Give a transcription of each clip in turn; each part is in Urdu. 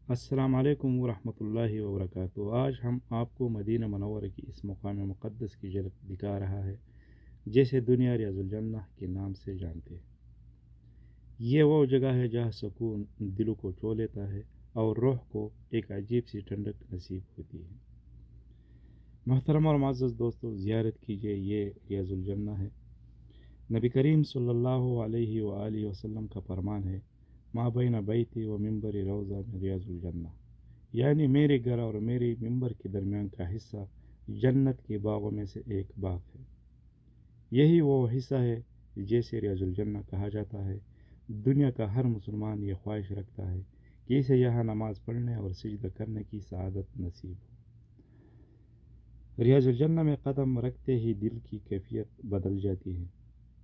السلام علیکم ورحمۃ اللہ وبرکاتہ۔ آج ہم آپ کو مدینہ منورہ کی اس مقام مقدس کی جھلک دکھا رہا ہے جیسے دنیا ریاض الجنہ کے نام سے جانتے ہیں۔ یہ وہ جگہ ہے جہاں سکون دلوں کو چھو لیتا ہے اور روح کو ایک عجیب سی ٹھنڈک نصیب ہوتی ہے۔ محترم اور معزز دوستو، زیارت کیجیے، یہ ریاض الجنہ ہے۔ نبی کریم صلی اللہ علیہ وآلہ وسلم کا فرمان ہے، ما بین بیتی و ممبر روضہ من ریاض الجنہ، یعنی میرے گھر اور میرے ممبر کے درمیان کا حصہ جنت کے باغوں میں سے ایک باغ ہے۔ یہی وہ حصہ ہے جیسے ریاض الجنہ کہا جاتا ہے۔ دنیا کا ہر مسلمان یہ خواہش رکھتا ہے کہ اسے یہاں نماز پڑھنے اور سجدہ کرنے کی سعادت نصیب ہو۔ ریاض الجنہ میں قدم رکھتے ہی دل کی کیفیت بدل جاتی ہے۔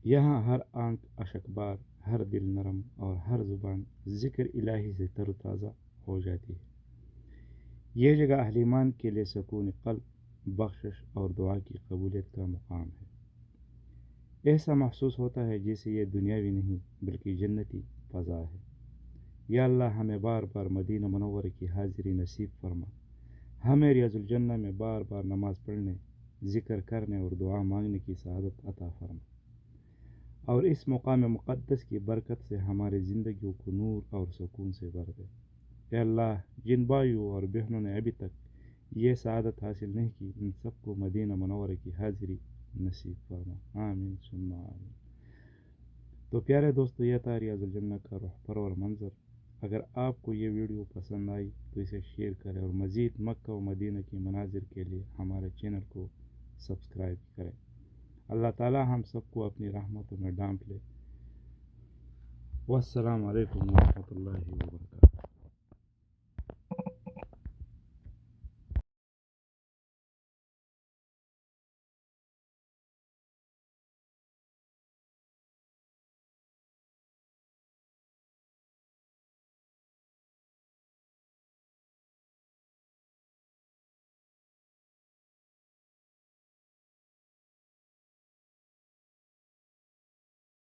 یہاں ہر آنکھ اشک بار، ہر دل نرم اور ہر زبان ذکر الہی سے تر و تازہ ہو جاتی ہے۔ یہ جگہ اہل ایمان کے لیے سکون قلب، بخشش اور دعا کی قبولیت کا مقام ہے۔ ایسا محسوس ہوتا ہے جیسے یہ دنیاوی نہیں بلکہ جنتی فضا ہے۔ یا اللہ، ہمیں بار بار مدینہ منورہ کی حاضری نصیب فرما۔ ہمیں ریاض الجنہ میں بار بار نماز پڑھنے، ذکر کرنے اور دعا مانگنے کی سعادت عطا فرما، اور اس مقام مقدس کی برکت سے ہماری زندگیوں کو نور اور سکون سے بھر دے۔ اے اللہ، جن بھائیوں اور بہنوں نے ابھی تک یہ سعادت حاصل نہیں کی، ان سب کو مدینہ منورہ کی حاضری نصیب فرما، آمین ثم آمین۔ تو پیارے دوستو، یہ تھا ریاض الجنہ کا روح پرور منظر۔ اگر آپ کو یہ ویڈیو پسند آئی تو اسے شیئر کریں، اور مزید مکہ و مدینہ کی مناظر کے لیے ہمارے چینل کو سبسکرائب کریں۔ اللہ تعالی ہم سب کو اپنی رحمتوں میں ڈھانپ لے۔ والسلام علیکم ورحمۃ اللہ وبرکاتہ۔